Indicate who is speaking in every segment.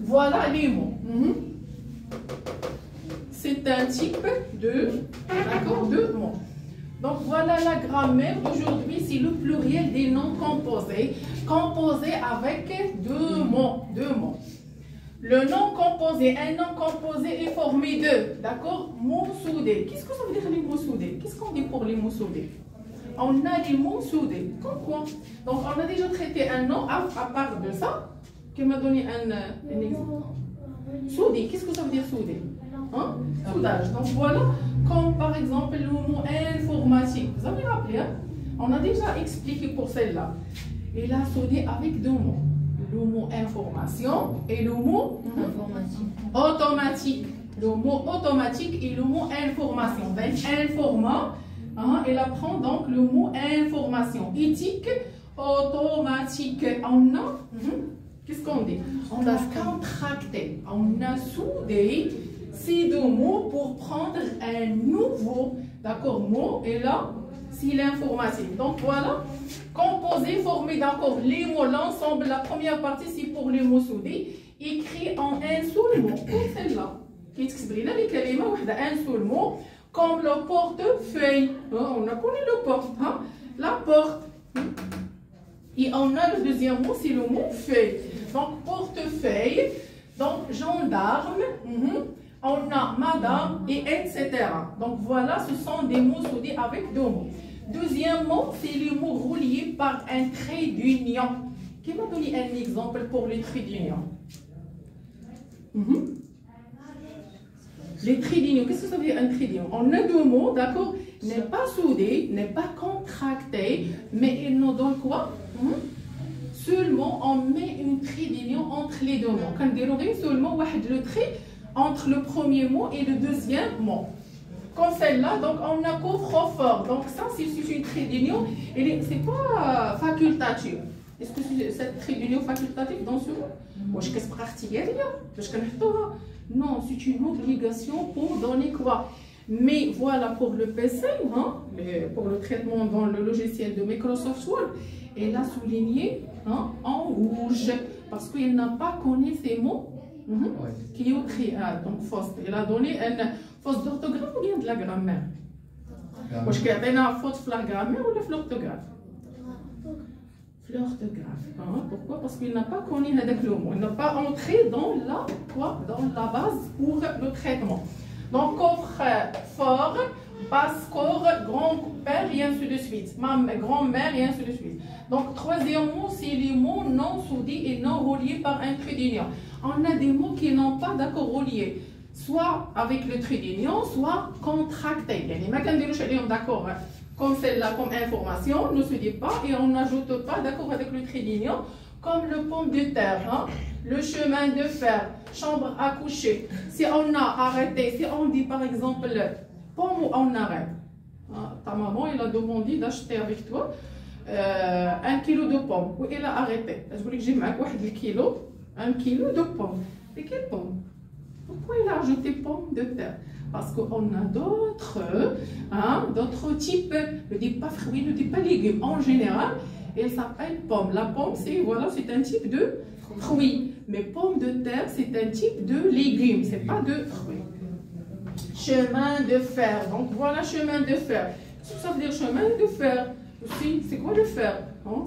Speaker 1: Voilà les mots. C'est un type de, d'accord, de mots. Donc voilà la grammaire d'aujourd'hui, c'est le pluriel des noms composés, composés avec deux mots, Le nom composé, un nom composé est formé de, d'accord, mots soudés. Qu'est-ce que ça veut dire les mots soudés? Qu'est-ce qu'on dit pour les mots soudés? On a les mots soudés, comme quoi? Donc on a déjà traité un nom, à part de ça, qui m'a donné un exemple. Soudé, qu'est-ce que ça veut dire soudé? Hein? Soudage. Donc voilà, comme par exemple le mot informatique. Vous avez rappelé, hein? On a déjà expliqué pour celle-là. Il a soudé avec deux mots. Le mot information et le mot automatique. Le mot automatique et le mot information. Donc informant, hein, elle apprend donc le mot information. Éthique, automatique. On a, qu'est-ce qu'on dit? On a contracté, on a soudé ces deux mots pour prendre un nouveau, d'accord, mot. Et là, c'est l'informatique. Donc voilà, composé, formé d'accord, les mots, l'ensemble, la première partie c'est pour les mots soudés, écrit en un seul mot, comme celle-là. Qui exprime un seul mot, comme le portefeuille. On a connu le porte, hein? La porte. Et on a le deuxième mot, c'est le mot feuille. Donc portefeuille, donc gendarme. On a madame et etc. Donc voilà, ce sont des mots soudés avec deux mots. Deuxième mot, c'est le mot relié par un trait d'union. Qui m'a donné un exemple pour les traits d'union? Les traits d'union, qu'est-ce que ça veut dire un trait d'union? On a deux mots, d'accord? N'est pas soudé, n'est pas contracté, mais il nous donne quoi? Seulement, on met une trait d'union entre les deux mots. Quand on dit seulement le trait entre le premier mot et le deuxième mot. Comme celle-là, donc on a coffre-fort. Donc ça, c'est une trait d'union, ce n'est pas facultatif. Est-ce que cette trait d'union facultative dans ce mot? Non, c'est une obligation pour donner quoi? Mais voilà, pour le PC, hein, pour le traitement dans le logiciel de Microsoft Word, elle a souligné, hein, en rouge, parce qu'il n'a pas connu ces mots qui ont écrit, donc fausse. Elle a donné une fausse d'orthographe ou bien de la grammaire? Parce qu'il y a une faute de la grammaire ou de l'orthographe? L'orthographe. Pourquoi? Parce qu'il n'a pas connu avec le mot. Il n'a pas entré dans la base pour le traitement. Donc, coffre fort, basse-cour, grand-père, et ainsi de suite. Grand-mère, et ainsi de suite. Donc, troisième mot, c'est les mots non soudés et non reliés par un trait d'union. On a des mots qui n'ont pas d'accord reliés, soit avec le trait d'union, soit contractés. Il y a des mots d'accord, comme celle-là, comme information, ne se dit pas et on n'ajoute pas d'accord avec le trait d'union, comme le pomme de terre, hein, le chemin de fer, chambre à coucher. Si on a arrêté, si on dit par exemple pomme, on arrête. Ta maman, elle a demandé d'acheter avec toi 1 kilo de pommes. Oui, elle a arrêté. Je voulais que j'ai 1 kilo de pommes. Et quelle pomme? Pourquoi il a ajouté pomme de terre? Parce qu'on a d'autres types, ne dit pas fruits, ne dit pas légumes. En général, elle s'appelle pomme. La pomme, c'est un type de fruit. Mais pomme de terre, c'est un type de légumes, c'est pas de fruits. Chemin de fer. Donc voilà, chemin de fer. Ça veut dire chemin de fer. Aussi, c'est quoi le fer?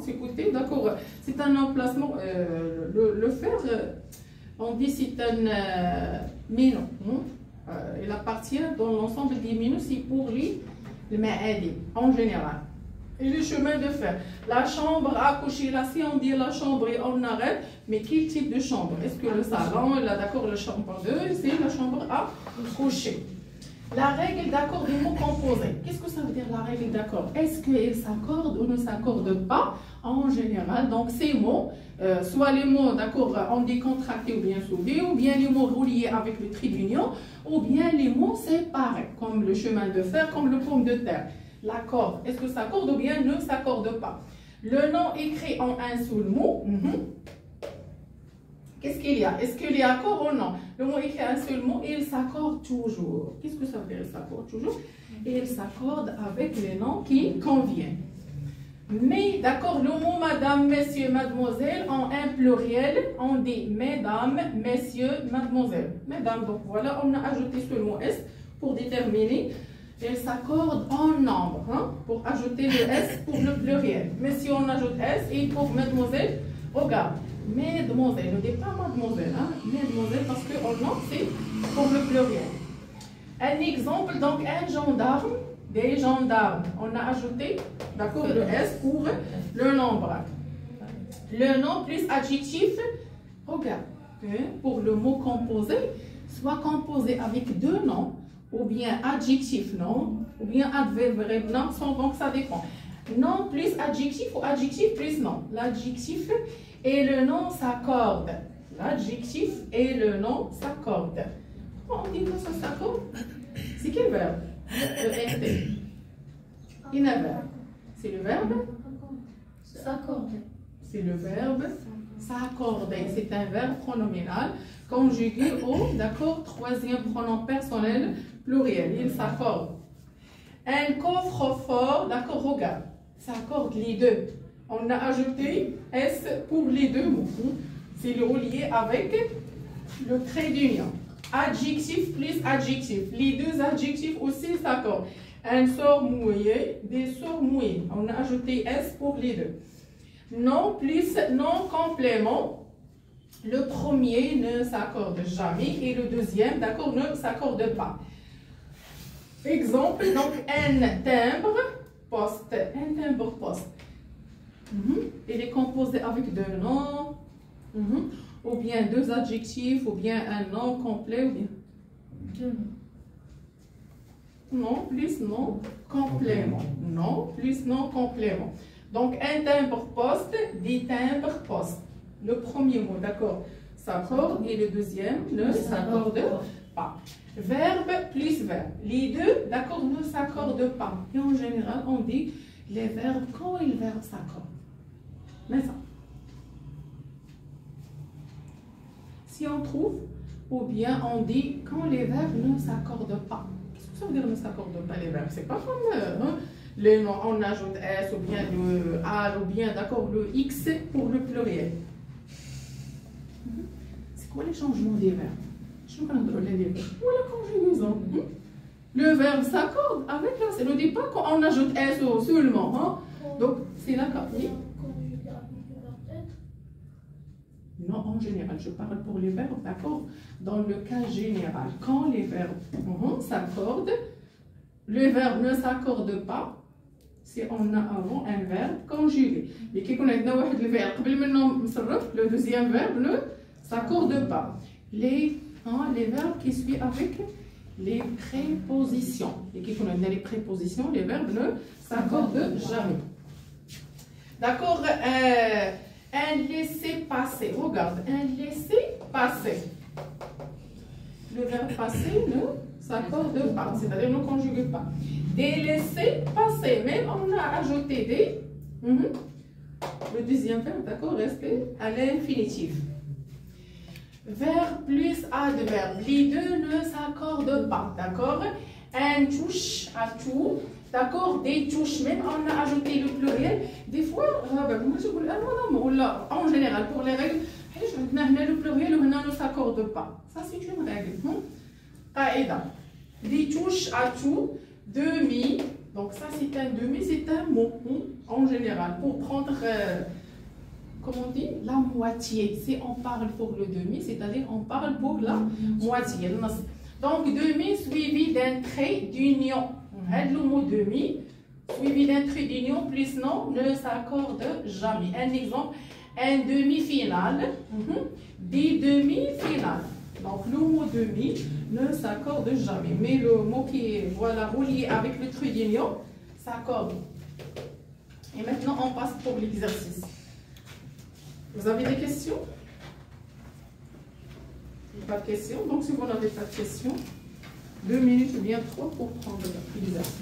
Speaker 1: C'est écoutez, d'accord. C'est un emplacement. Le fer, on dit c'est un minot. Il appartient dans l'ensemble des minots, c'est pour les ma'adi en général. Et le chemin de fer. La chambre à coucher, là, si on dit la chambre et on arrête, mais quel type de chambre? Est-ce que le salon, là, d'accord, la chambre 2, c'est la chambre à coucher. La règle d'accord des mots composés. Qu'est-ce que ça veut dire la règle d'accord? Est-ce qu'ils s'accordent ou ne s'accordent pas? En général, donc ces mots, soit les mots d'accord, on dit contractés ou bien soudés, ou bien les mots reliés avec le trait d'union, ou bien les mots séparés, comme le chemin de fer, comme le pomme de terre. L'accord, est-ce que ça s'accorde ou bien ne s'accorde pas? Le nom écrit en un seul mot. Qu'est-ce qu'il y a? Est-ce qu'il y a accord ou non? Le mot écrit un seul mot et il s'accorde toujours. Qu'est-ce que ça veut dire? Il s'accorde toujours. Et il s'accorde avec les noms qui conviennent. Mais, d'accord, le mot madame, monsieur, mademoiselle, en un pluriel, on dit mesdames, messieurs, mademoiselle. Mesdames, donc voilà, on a ajouté ce mot S pour déterminer. Elle s'accorde en nombre, hein, pour ajouter le S pour le pluriel. Mais si on ajoute S et pour mademoiselle, regarde, mesdemoiselles, ne dit pas mademoiselle, hein, mesdemoiselles, parce que en nombre, c'est pour le pluriel. Un exemple, donc un gendarme, des gendarmes. On a ajouté, d'accord, le S pour le nombre. Le nom plus adjectif, regarde, pour le mot composé, soit composé avec deux noms, ou bien adjectif nom, ou bien adverbe nom, donc ça dépend. Nom plus adjectif ou adjectif plus nom. L'adjectif et le nom s'accordent. L'adjectif et le nom s'accordent. Pourquoi on dit que ça s'accorde? C'est quel verbe? Le RT. Il y a un verbe. C'est le verbe
Speaker 2: S'accorder.
Speaker 1: C'est le verbe s'accorder. C'est un verbe pronominal conjugué au, d'accord, troisième pronom personnel pluriel. Il s'accorde. Un coffre-fort, d'accord, regarde, s'accorde les deux. On a ajouté S pour les deux mots. C'est relié avec le trait d'union. Adjectif plus adjectif. Les deux adjectifs aussi s'accordent. Un sort mouillé, des sorts mouillés. On a ajouté S pour les deux. Nom plus nom complément. Le premier ne s'accorde jamais et le deuxième, d'accord, ne s'accorde pas. Exemple, donc un timbre poste. Un timbre poste. Il est composé avec deux noms, ou bien deux adjectifs, ou bien un nom complet, ou bien
Speaker 2: Deux noms.
Speaker 1: non plus nom complément. Non plus nom complément. Donc un timbre poste, des timbres poste. Le premier mot, d'accord, s'accorde et le deuxième ne s'accorde pas. Verbe plus verbe. Les deux, d'accord, ne s'accordent pas. Et en général, on dit les verbes quand les verbes s'accordent. Mais ça. Si on trouve, ou bien on dit quand les verbes ne s'accordent pas. Qu'est-ce que ça veut dire ne s'accordent pas les verbes? C'est pas comme les noms, on ajoute S ou bien le A ou bien d'accord le X pour le pluriel. C'est quoi les changements des verbes? Je vais vous les verbes. Ou la conjugaison. Le verbe s'accorde avec la. Ça ne dit pas qu'on ajoute S seulement. Hein? Donc c'est la copie. Non, en général, je parle pour les verbes, d'accord? Dans le cas général, quand les verbes s'accordent, le verbe ne s'accorde pas si on a avant un verbe conjugué. Mais quand on a le verbe, le deuxième verbe ne s'accorde pas. Les verbes qui suivent avec les prépositions. Et quand on a les prépositions, les verbes ne s'accordent jamais. D'accord? Un laisser-passer. Regarde, un laisser-passer. Le verbe passer ne s'accorde pas, c'est-à-dire ne conjugue pas. Des laisser-passer. Même on a ajouté des. Le deuxième verbe, d'accord, reste à l'infinitif. Verbe plus adverbe. Les deux ne s'accordent pas, d'accord? Un touche à tout. D'accord, des touches, même on a ajouté le pluriel. Des fois, en général, pour les règles, le pluriel ne s'accorde pas. Ça, c'est une règle. Qaïda. Des touches à tout, demi. Donc, ça, c'est un demi, c'est un mot, en général. Pour prendre, comment on dit, la moitié. Si on parle pour le demi, c'est-à-dire on parle pour la moitié. Donc, demi suivi d'un trait d'union. Le mot demi, suivi d'un trait d'union plus non, ne s'accorde jamais. Un exemple, un demi-finale, des demi-finales. Donc le mot demi ne s'accorde jamais. Mais le mot qui est relié avec le trait d'union s'accorde. Et maintenant, on passe pour l'exercice. Vous avez des questions? Pas de questions. Donc si vous n'avez pas de questions, 2 minutes ou bien 3 pour prendre l'exercice.